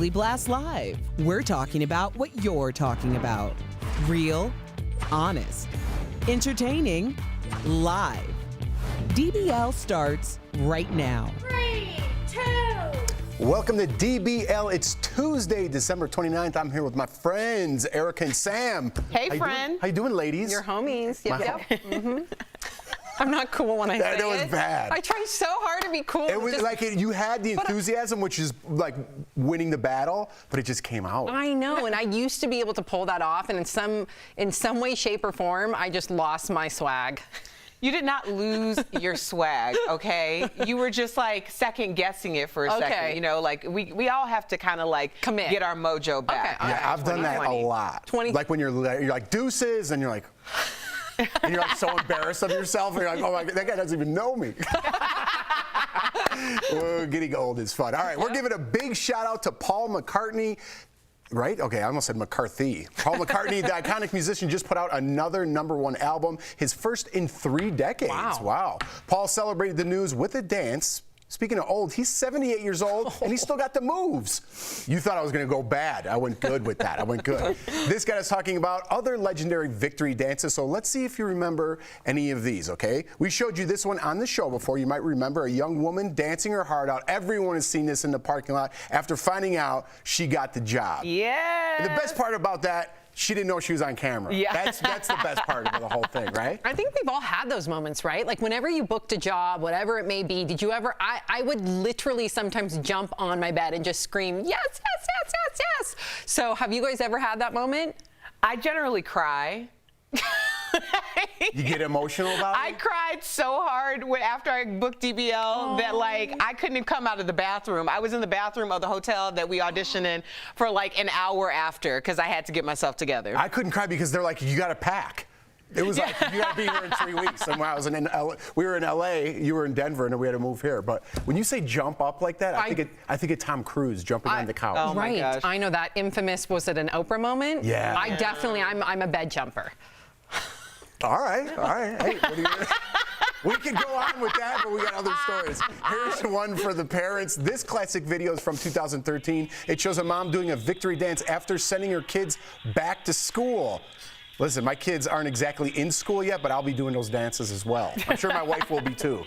Daily Blast Live. We're talking about what you're talking about. Real, honest, entertaining, live. DBL starts right now. 3, 2, Welcome to DBL. It's Tuesday, December 29th. I'm here with my friends, Erica and Sam. Hey, friend. How you doing, ladies? Your homies. Yep. I'm not cool when I say it. That was bad. I try so hard to be cool. It was like you had the enthusiasm, which is like winning the battle, but it just came out. I know, and I used to be able to pull that off, and in some way, shape, or form, I just lost my swag. You did not lose your swag, okay? You were just like second guessing it for a second. You know, like we all have to kind of like commit, get our mojo back. Okay. Yeah, I've done that a lot. Like when you're like deuces, and you're like. And you're like so embarrassed of yourself, and you're like, oh my God, that guy doesn't even know me. Well, getting old is fun. All right, we're giving a big shout out to Paul McCartney. Right? Okay, I almost said McCarthy. Paul McCartney, the iconic musician, just put out another #1 album, his first in 3 decades. Wow. Paul celebrated the news with a dance. Speaking of old, he's 78 years old, and he's still got the moves. You thought I was going to go bad. I went good with that. I went good. This got us talking about other legendary victory dances, so let's see if you remember any of these, okay? We showed you this one on the show before. You might remember a young woman dancing her heart out. Everyone has seen this in the parking lot after finding out she got the job. Yeah. And the best part about that, she didn't know she was on camera. Yeah. That's the best part of the whole thing, right? I think we've all had those moments, right? Like whenever you booked a job, whatever it may be, did you ever, I would literally sometimes jump on my bed and just scream, yes, yes, yes, yes, yes. So have you guys ever had that moment? I generally cry. You get emotional about it? I cried so hard after I booked DBL that like I couldn't even come out of the bathroom. I was in the bathroom of the hotel that we auditioned in for like an hour after because I had to get myself together. I couldn't cry because they're like, you got to pack. It was like, you got to be here in 3 weeks. And when I was in LA, we were in LA, you were in Denver, and we had to move here. But when you say jump up like that, I think of Tom Cruise jumping on the couch. Oh my gosh. I know that infamous, was it an Oprah moment? Yeah. I definitely, I'm a bed jumper. All right. Hey, we could go on with that, but we got other stories. Here's one for the parents. This classic video is from 2013. It shows a mom doing a victory dance after sending her kids back to school. Listen, my kids aren't exactly in school yet, but I'll be doing those dances as well. I'm sure my wife will be too.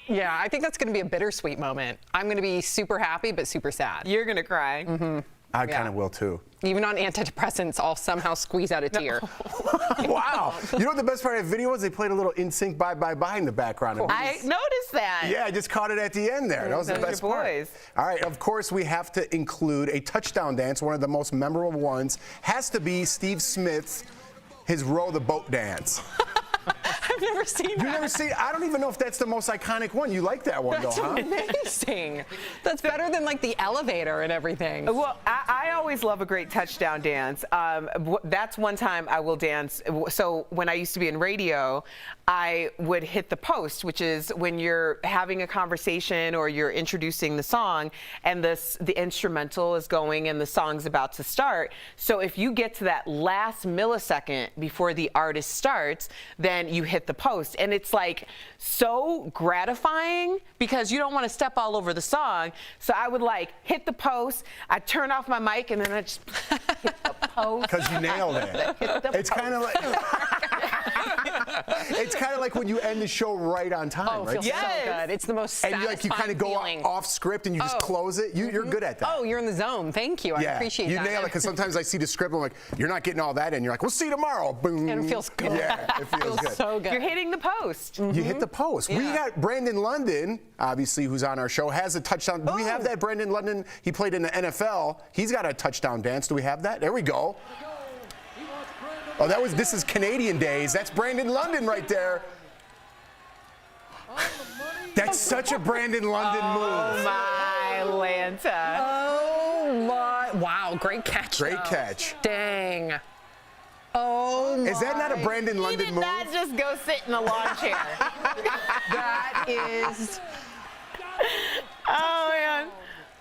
Yeah, I think that's going to be a bittersweet moment. I'm going to be super happy, but super sad. You're going to cry. Mm-hmm. I kind of will too. Even on antidepressants, I'll somehow squeeze out a tear. Wow. You know what the best part of the video was? They played a little NSYNC Bye Bye Bye in the background. I noticed that. Yeah, I just caught it at the end there. That was the best part. All right, of course, we have to include a touchdown dance. One of the most memorable ones has to be Steve Smith's, his Row the Boat dance. I've never seen that. You've never seen it? I don't even know if that's the most iconic one. You like that one, though, huh? That's amazing. That's better than like the elevator and everything. Well, I always love a great touchdown dance. That's one time I will dance. So when I used to be in radio, I would hit the post, which is when you're having a conversation or you're introducing the song and the instrumental is going and the song's about to start. So if you get to that last millisecond before the artist starts, then you hit the post. And it's like so gratifying because you don't want to step all over the song. So I would like hit the post, I turn off my mic, and then I just hit the post. Because you nailed it. It's kind of like it's kind of like when you end the show right on time, oh, right? Feels so good. It's the most satisfying and you kind of go off script and you just close it. You're good at that. Oh, you're in the zone. Thank you. I appreciate that. You nail it because sometimes I see the script and I'm like, you're not getting all that in. You're like, we'll see you tomorrow. Boom. And it feels good. Yeah, it feels good. So good. You're hitting the post. You hit the post. Yeah. We got Brandon London, obviously, who's on our show, has a touchdown. Do we have that? Brandon London, he played in the NFL. He's got a touchdown dance. Do we have that? There we go. Oh, this is Canadian days. That's Brandon London right there. That's such a Brandon London move. Oh, my Lanta. Oh, my. Wow, great catch. Great catch. Dang. Oh, my. Is that not a Brandon London move? He did not just go sit in a lawn chair. That is. Oh, man.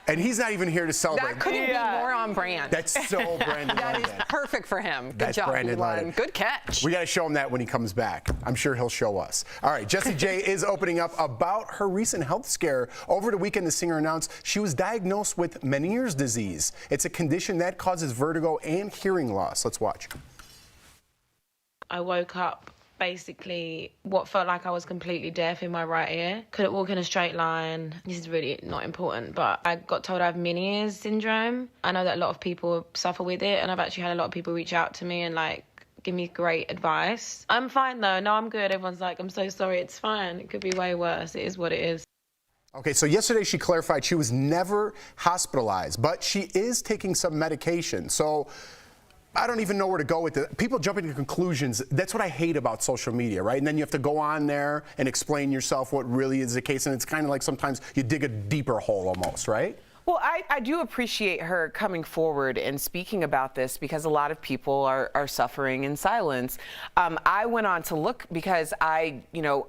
And he's not even here to celebrate. That couldn't be more on brand. That's so Brandon London. That is perfect for him. Good That's job, Brandon London. Good catch. We got to show him that when he comes back. I'm sure he'll show us. All right, Jessie J is opening up about her recent health scare. Over the weekend, the singer announced she was diagnosed with Meniere's disease. It's a condition that causes vertigo and hearing loss. Let's watch. I woke up basically what felt like I was completely deaf in my right ear. Couldn't walk in a straight line. This is really not important, but I got told I have mini ears syndrome. I know that a lot of people suffer with it, and I've actually had a lot of people reach out to me and like give me great advice. I'm fine though. No, I'm good. Everyone's like, I'm so sorry. It's fine. It could be way worse. It is what it is. Okay, so yesterday she clarified she was never hospitalized, but she is taking some medication. So I don't even know where to go with it. People jumping to conclusions. That's what I hate about social media, right? And then you have to go on there and explain yourself what really is the case. And it's kind of like sometimes you dig a deeper hole almost, right? Well, I do appreciate her coming forward and speaking about this because a lot of people are suffering in silence. I went on to look because I,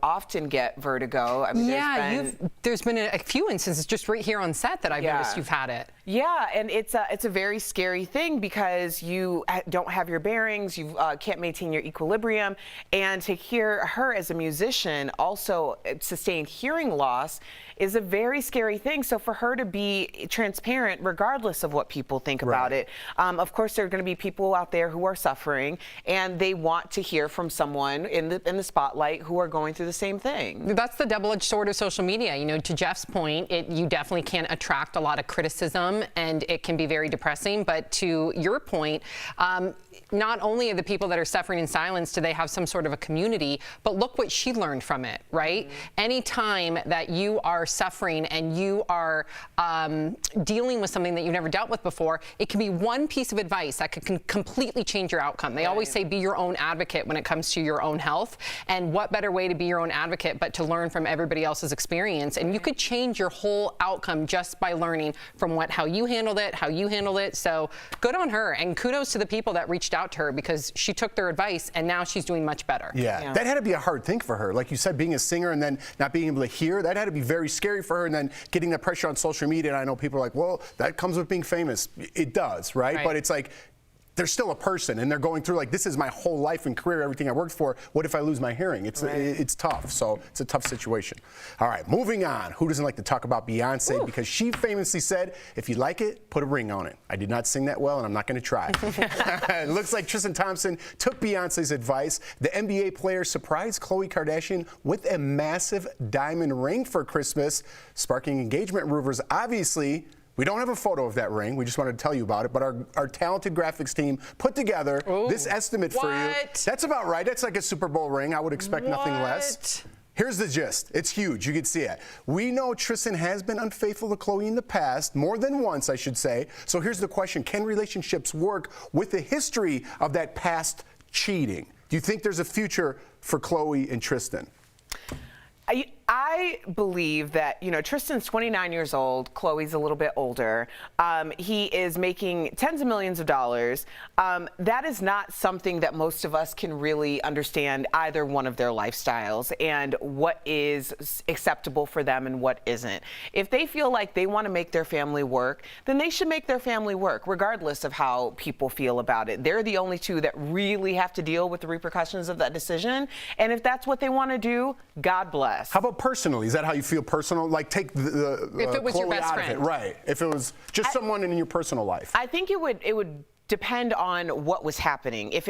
often get vertigo. I mean, there's been a few instances just right here on set that I've noticed you've had it. Yeah, and it's a very scary thing because you don't have your bearings, you can't maintain your equilibrium, and to hear her as a musician also sustain hearing loss is a very scary thing. So for her to be transparent, regardless of what people think about it, of course there are going to be people out there who are suffering, and they want to hear from someone in the spotlight who are going through the same thing. That's the double-edged sword of social media. To Jeff's point, you definitely can attract a lot of criticism, and it can be very depressing. But to your point, not only are the people that are suffering in silence, do they have some sort of a community, but look what she learned from it, right? Anytime that you are suffering and you are dealing with something that you've never dealt with before, it can be one piece of advice that can completely change your outcome. They always say be your own advocate when it comes to your own health. And what better way to be your own advocate but to learn from everybody else's experience? And you could change your whole outcome just by learning from how you handled it, how you handled it. So good on her, and kudos to the people that reached out to her because she took their advice and now she's doing much better. Yeah, that had to be a hard thing for her. Like you said, being a singer and then not being able to hear, that had to be very scary for her, and then getting the pressure on social media. And I know people are like, well, that comes with being famous. It does, right? But it's like, they're still a person, and they're going through like, this is my whole life and career, everything I worked for. What if I lose my hearing? It's tough. So it's a tough situation. All right, moving on. Who doesn't like to talk about Beyonce? Ooh. Because she famously said, if you like it, put a ring on it. I did not sing that well, and I'm not going to try. It looks like Tristan Thompson took Beyonce's advice. The NBA player surprised Khloe Kardashian with a massive diamond ring for Christmas, sparking engagement rumors. Obviously, we don't have a photo of that ring. We just wanted to tell you about it. But our talented graphics team put together this estimate for you. That's about right. That's like a Super Bowl ring. I would expect nothing less. Here's the gist. It's huge. You can see it. We know Tristan has been unfaithful to Khloe in the past, more than once, I should say. So here's the question. Can relationships work with the history of that past cheating? Do you think there's a future for Khloe and Tristan? I believe that, Tristan's 29 years old, Khloe's a little bit older. He is making tens of millions of dollars. That is not something that most of us can really understand either one of their lifestyles and what is acceptable for them and what isn't. If they feel like they want to make their family work, then they should make their family work, regardless of how people feel about it. They're the only two that really have to deal with the repercussions of that decision. And if that's what they want to do, God bless. How about personally? Is that how you feel personal? Like take the if it was Khloe your best out friend. of it, right? If it was just someone in your personal life. I think it would depend on what was happening. If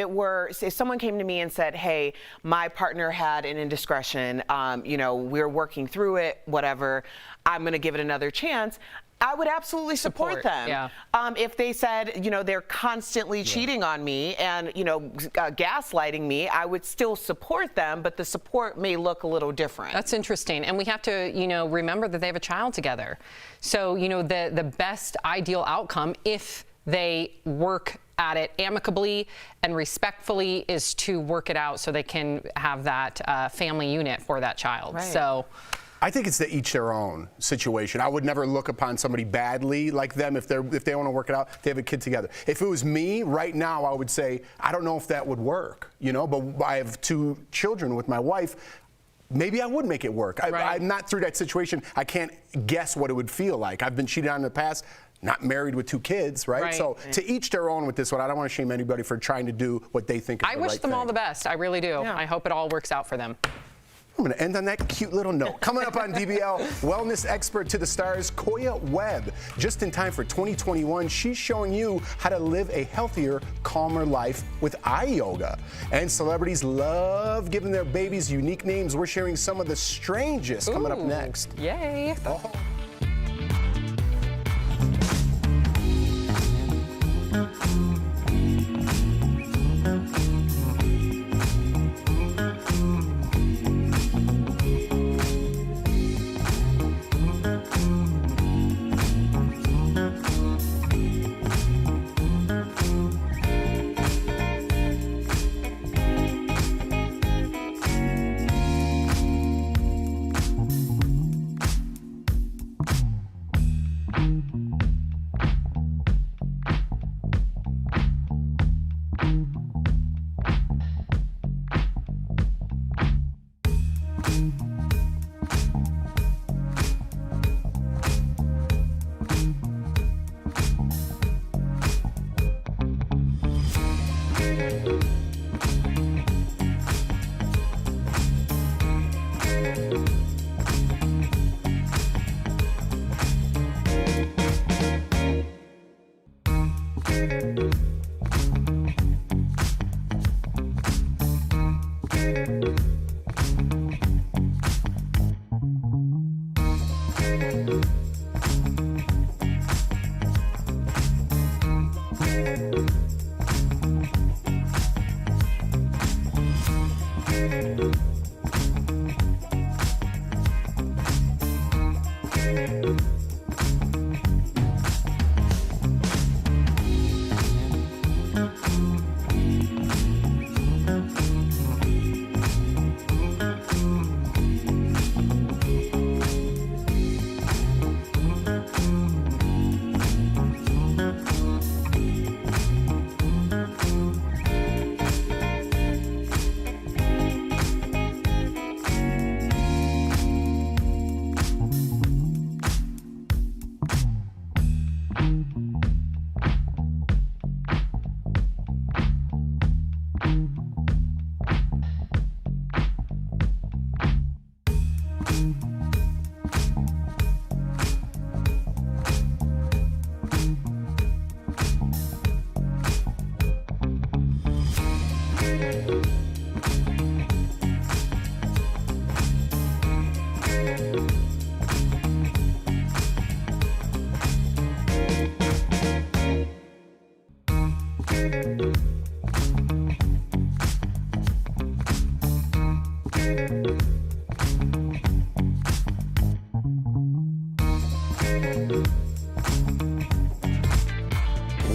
someone came to me and said, hey, my partner had an indiscretion, we're working through it, whatever, I'm going to give it another chance, I would absolutely support them. Yeah. If they said, they're constantly cheating on me and, gaslighting me, I would still support them, but the support may look a little different. That's interesting. And we have to, remember that they have a child together. So, the best ideal outcome, if they work at it amicably and respectfully, is to work it out so they can have that family unit for that child. Right. So I think it's each their own situation. I would never look upon somebody badly like them if they want to work it out. They have a kid together. If it was me right now, I would say I don't know if that would work. But I have 2 children with my wife. Maybe I would make it work. I'm not through that situation. I can't guess what it would feel like. I've been cheated on in the past. Not married with 2 kids, right? So to each their own with this one. I don't want to shame anybody for trying to do what they think is the right thing. I wish them all the best. I really do. Yeah. I hope it all works out for them. I'm going to end on that cute little note. Coming up on DBL, wellness expert to the stars, Koya Webb. Just in time for 2021, she's showing you how to live a healthier, calmer life with eye yoga. And celebrities love giving their babies unique names. We're sharing some of the strangest coming up next. Yay. Oh.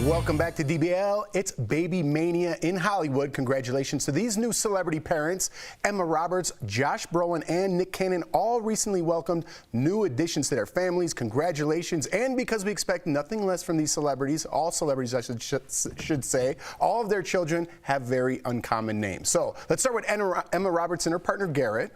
Welcome back to DBL. It's Baby Mania in Hollywood. Congratulations to these new celebrity parents. Emma Roberts, Josh Brolin, and Nick Cannon all recently welcomed new additions to their families. Congratulations. And because we expect nothing less from these celebrities, all celebrities I should say, all of their children have very uncommon names. So let's start with Emma Roberts and her partner Garrett.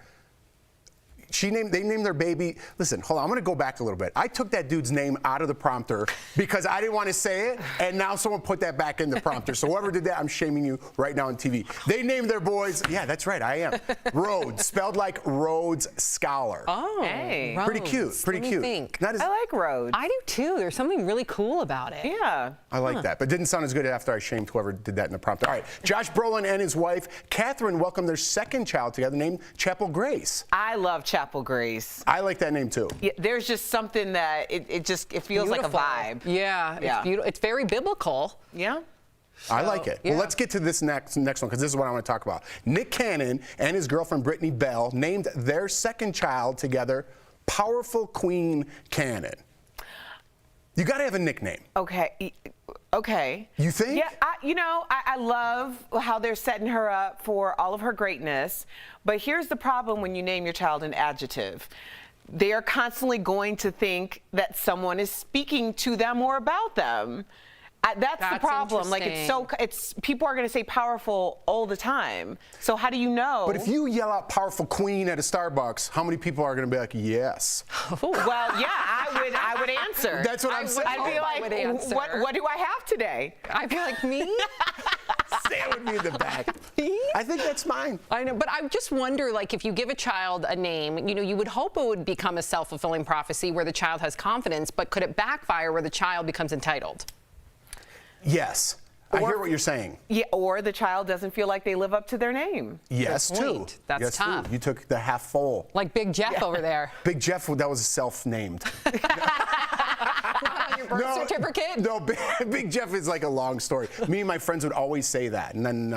They named their baby. Listen, hold on. I'm going to go back a little bit. I took that dude's name out of the prompter because I didn't want to say it, and now someone put that back in the prompter. So whoever did that, I'm shaming you right now on TV. They named their boys. Yeah, that's right. I am. Rhodes, spelled like Rhodes Scholar. Oh, hey. Pretty cute. Pretty cute. Think. I like Rhodes. I do too. There's something really cool about it. Yeah. I like that, but it didn't sound as good after I shamed whoever did that in the prompter. All right, Josh Brolin and his wife, Catherine, welcomed their second child together named Chapel Grace. I love Chapel Grace. I like that name too. Yeah, there's just something that it feels Beautiful. like a vibe. Yeah, it's beautiful. It's very biblical. Yeah. I like it. Yeah. Well, let's get to this next one because this is what I want to talk about. Nick Cannon and his girlfriend Brittany Bell named their second child together Powerful Queen Cannon. You got to have a nickname. Okay. Okay. You think? Yeah, I love how they're setting her up for all of her greatness. But here's the problem when you name your child an adjective. They are constantly going to think that someone is speaking to them or about them. That's the problem. Like people are going to say powerful all the time. So how do you know? But if you yell out "Powerful Queen" at a Starbucks, how many people are going to be like, "Yes"? Well, yeah, I would answer. That's what I'm saying. I'd be like, what do I have today? I'd be like, me? Stay with me in the back. I think that's mine. I know, but I just wonder, like, if you give a child a name, you know, you would hope it would become a self-fulfilling prophecy where the child has confidence, but could it backfire where the child becomes entitled? Yes. I hear what you're saying. Yeah, or the child doesn't feel like they live up to their name. Yes, Good too. point. That's yes, tough. Too. You took the half full. Like Big Jeff over there. Big Jeff, that was self-named. On your birth certificate? No, Big Jeff is like a long story. Me and my friends would always say that, and then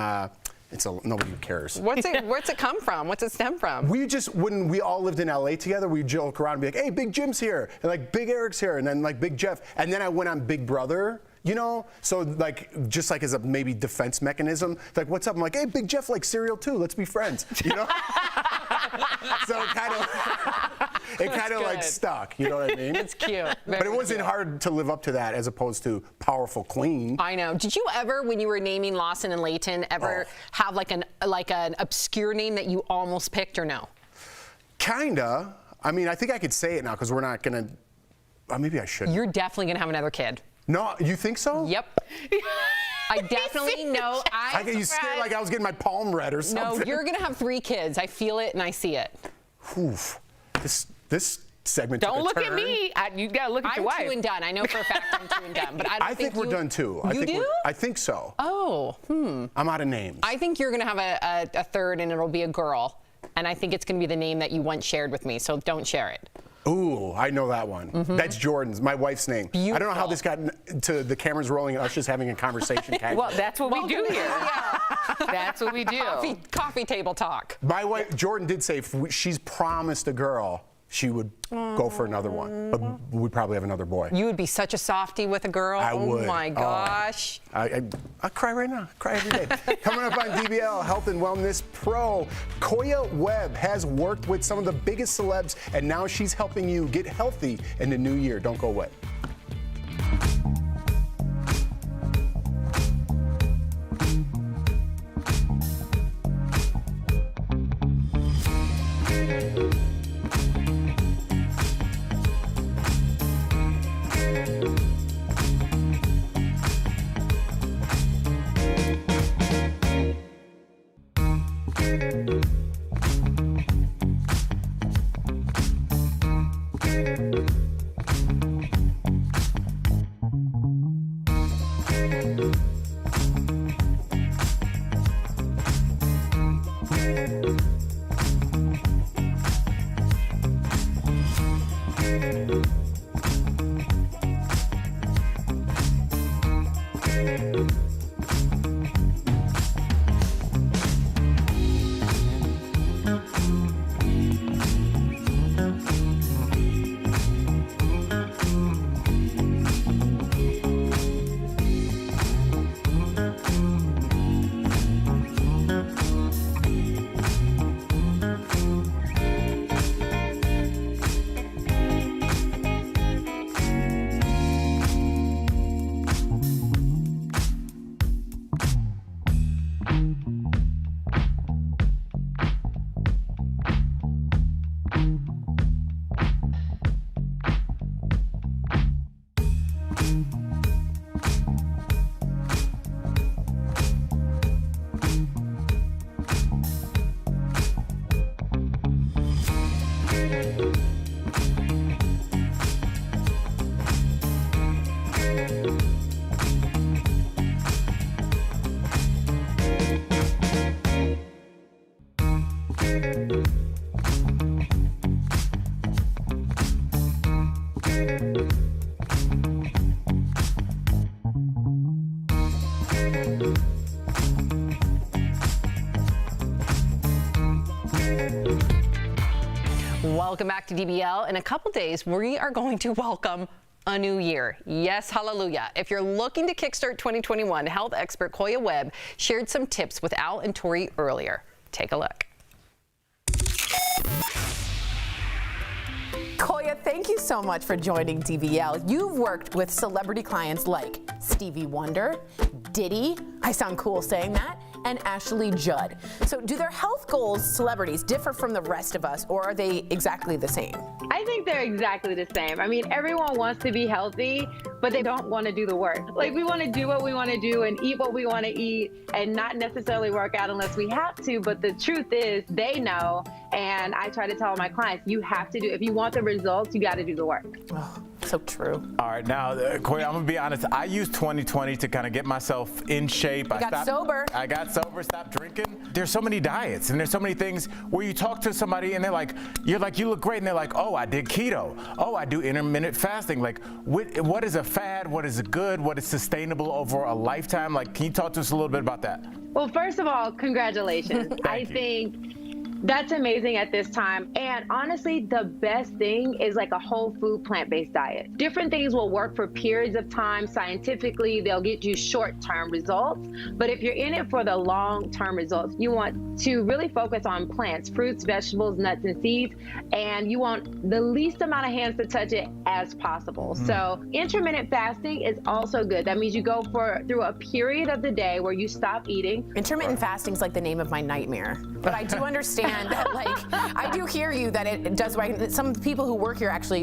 nobody cares. What's it come from? What's it stem from? We just, when we all lived in LA together, we'd joke around and be like, hey, Big Jim's here, and like Big Eric's here, and then like Big Jeff. And then I went on Big Brother, you know? So like, just like as a maybe defense mechanism, like, what's up? I'm like, hey, Big Jeff likes cereal too, let's be friends, you know? So it kind of like stuck, you know what I mean? It's cute. But it wasn't hard to live up to that as opposed to powerful queen. I know. Did you ever, when you were naming Lawson and Layton, ever have like an obscure name that you almost picked or no? Kinda. I mean, I think I could say it now because we're not gonna. Maybe I should. You're definitely gonna have another kid. No, you think so? Yep. I definitely know. You scared like I was getting my palm read or something. No, you're gonna have 3 kids. I feel it and I see it. Oof. This segment. Don't took a look turn. at me. You gotta look at your wife. I'm 2 and done. I know for a fact I'm 2 and done, but I don't I think we're done too. You do? I think so. Oh, I'm out of names. I think you're gonna have a third, and it'll be a girl. And I think it's gonna be the name that you once shared with me. So don't share it. Ooh, I know that one. That's Jordan's, my wife's name. Beautiful. I don't know how this got to the cameras rolling and us just having a conversation. Well, that's what we do here. Yeah. That's what we do. Coffee table talk. My wife, Jordan, did say if she's promised a girl, she would go for another one. But we'd probably have another boy. You would be such a softie with a girl. I would. Oh my gosh. I cry right now. I cry every day. Coming up on DBL Health and Wellness Pro, Koya Webb has worked with some of the biggest celebs, and now she's helping you get healthy in the new year. Don't go away. Welcome back to DBL. In a couple days, we are going to welcome a new year. Yes, hallelujah. If you're looking to kickstart 2021, health expert Koya Webb shared some tips with Al and Tori earlier. Take a look. Koya, thank you so much for joining DBL. You've worked with celebrity clients like Stevie Wonder, Diddy, I sound cool saying that, and Ashley Judd. So do their health goals, celebrities, differ from the rest of us, or are they exactly the same? I think they're exactly the same. I mean, everyone wants to be healthy, but they don't want to do the work. Like, we want to do what we want to do and eat what we want to eat and not necessarily work out unless we have to. But the truth is, they know. And I try to tell my clients, you have to do, if you want the results, you got to do the work. Oh, so true. All right, now, Khloe, I'm gonna be honest. I used 2020 to kind of get myself in shape. I got sober. I got sober, stopped drinking. There's so many diets, and there's so many things where you talk to somebody and they're like, you look great, and they're like, oh, I did keto. Oh, I do intermittent fasting. Like, what is a fad? What is good? What is sustainable over a lifetime? Like, can you talk to us a little bit about that? Well, first of all, congratulations. I think that's amazing at this time. And honestly, the best thing is like a whole food plant-based diet. Different things will work for periods of time. Scientifically, they'll get you short-term results. But if you're in it for the long-term results, you want to really focus on plants, fruits, vegetables, nuts, and seeds. And you want the least amount of hands to touch it as possible. So intermittent fasting is also good. That means you go through a period of the day where you stop eating. Intermittent fasting is like the name of my nightmare. But I do understand that, like, I do hear you that it does work. Some people who work here actually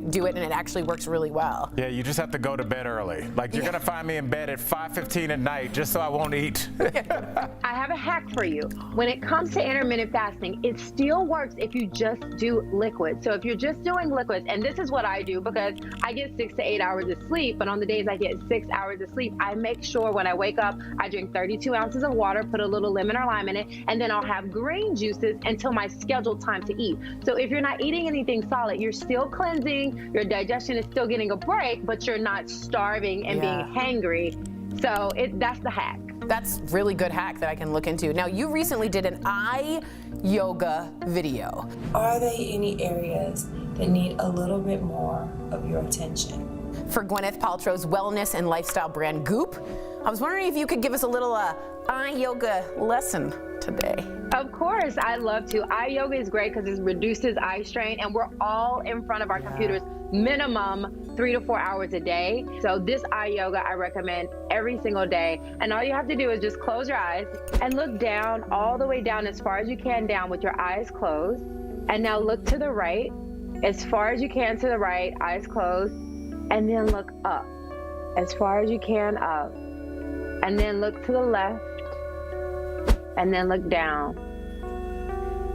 do it, and it actually works really well. Yeah, you just have to go to bed early. Like, you're gonna find me in bed at 5:15 at night just so I won't eat. I have a hack for you. When it comes to intermittent fasting, it still works if you just do liquids. So if you're just doing liquids, and this is what I do because I get 6 to 8 hours of sleep, but on the days I get 6 hours of sleep, I make sure when I wake up, I drink 32 ounces of water, put a little lemon or lime in it, and then I'll have green juices until my scheduled time to eat. So if you're not eating anything solid, you're still cleansing, your digestion is still getting a break, but you're not starving and being hangry. So that's the hack. That's really good hack that I can look into. Now, you recently did an eye yoga video. Are there any areas that need a little bit more of your attention? For Gwyneth Paltrow's wellness and lifestyle brand Goop. I was wondering if you could give us a little eye yoga lesson today. Of course, I love to. Eye yoga is great because it reduces eye strain, and we're all in front of our computers minimum 3 to 4 hours a day. So this eye yoga I recommend every single day. And all you have to do is just close your eyes and look down, all the way down as far as you can down with your eyes closed. And now look to the right, as far as you can to the right, eyes closed. And then look up, as far as you can up. And then look to the left. And then look down.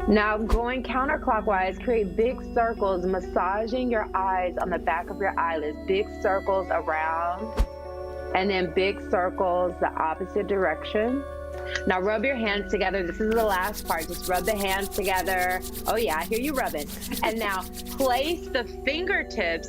Now going counterclockwise, create big circles, massaging your eyes on the back of your eyelids. Big circles around, and then big circles the opposite direction. Now rub your hands together. This is the last part. Just rub the hands together. Oh yeah, I hear you rubbing. And now place the fingertips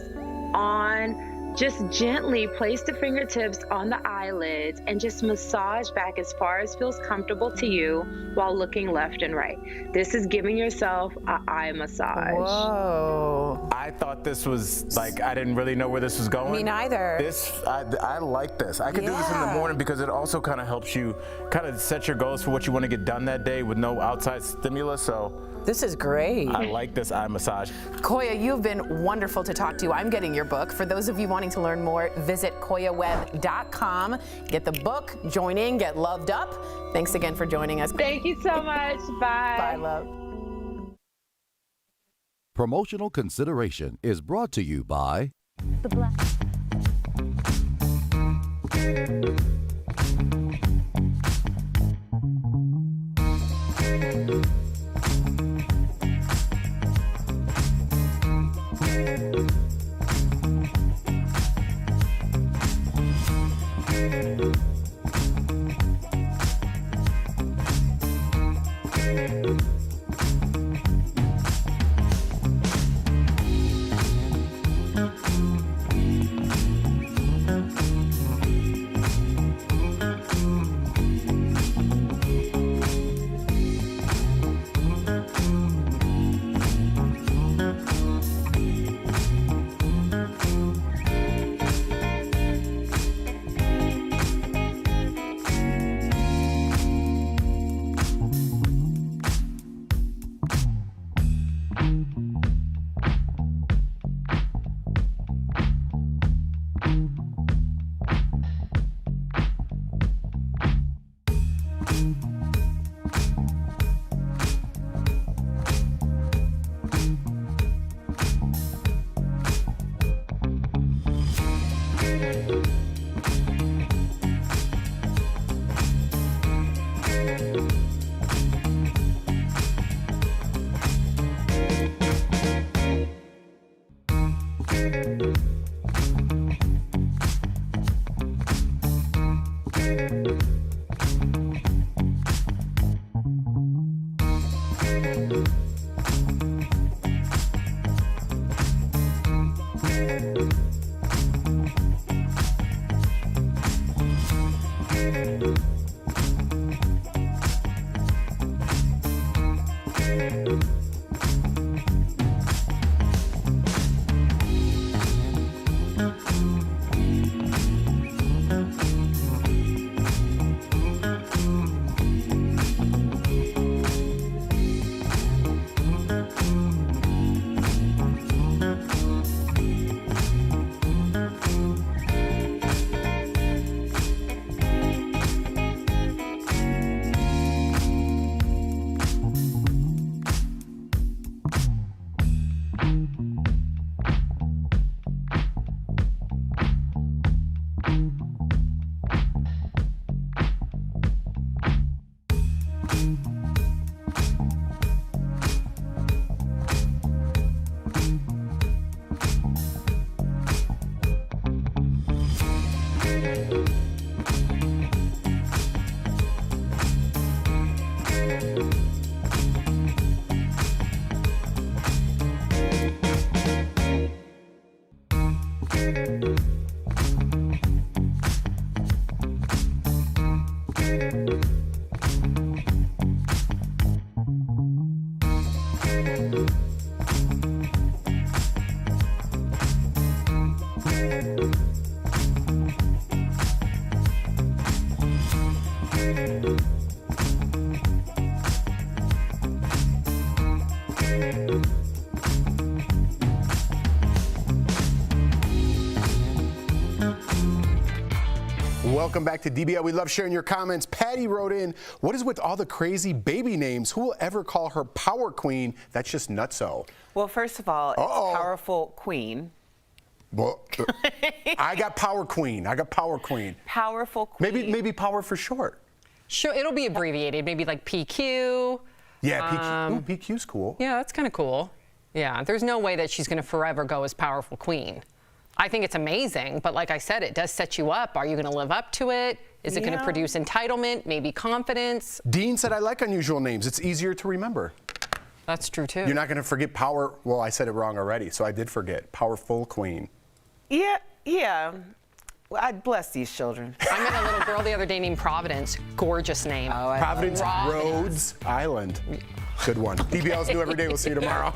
on, just gently place the fingertips on the eyelids and just massage back as far as feels comfortable to you while looking left and right. This is giving yourself an eye massage. Whoa. I thought this was, like, I didn't really know where this was going. Me neither. I like this. I could do this in the morning because it also kind of helps you kind of set your goals for what you want to get done that day with no outside stimulus. So This is great. I like this eye massage. Koya, you've been wonderful to talk to. I'm getting your book. For those of you wanting to learn more, visit koyaweb.com. Get the book, join in, get loved up. Thanks again for joining us. Thank you so much. Bye. Bye, love. Promotional consideration is brought to you by The Black. Welcome back to DBL. We love sharing your comments. Patty wrote in, what is with all the crazy baby names? Who will ever call her Power Queen? That's just nutso. Well, first of all, it's Powerful Queen. Well, I got Power Queen. I got Power Queen. Powerful Queen. Maybe Power for short. Sure, it'll be abbreviated, maybe like PQ. Yeah, PQ. Ooh, PQ's cool. Yeah, that's kind of cool. Yeah, there's no way that she's going to forever go as Powerful Queen. I think it's amazing, but like I said, it does set you up. Are you going to live up to it? Is it going to produce entitlement, maybe confidence? Dean said, I like unusual names. It's easier to remember. That's true, too. You're not going to forget Power. Well, I said it wrong already, so I did forget. Powerful Queen. Yeah. Well, I bless these children. I met a little girl the other day named Providence. Gorgeous name. Oh, Providence, Rhodes Island. Good one. DBL's new every day. We'll see you tomorrow.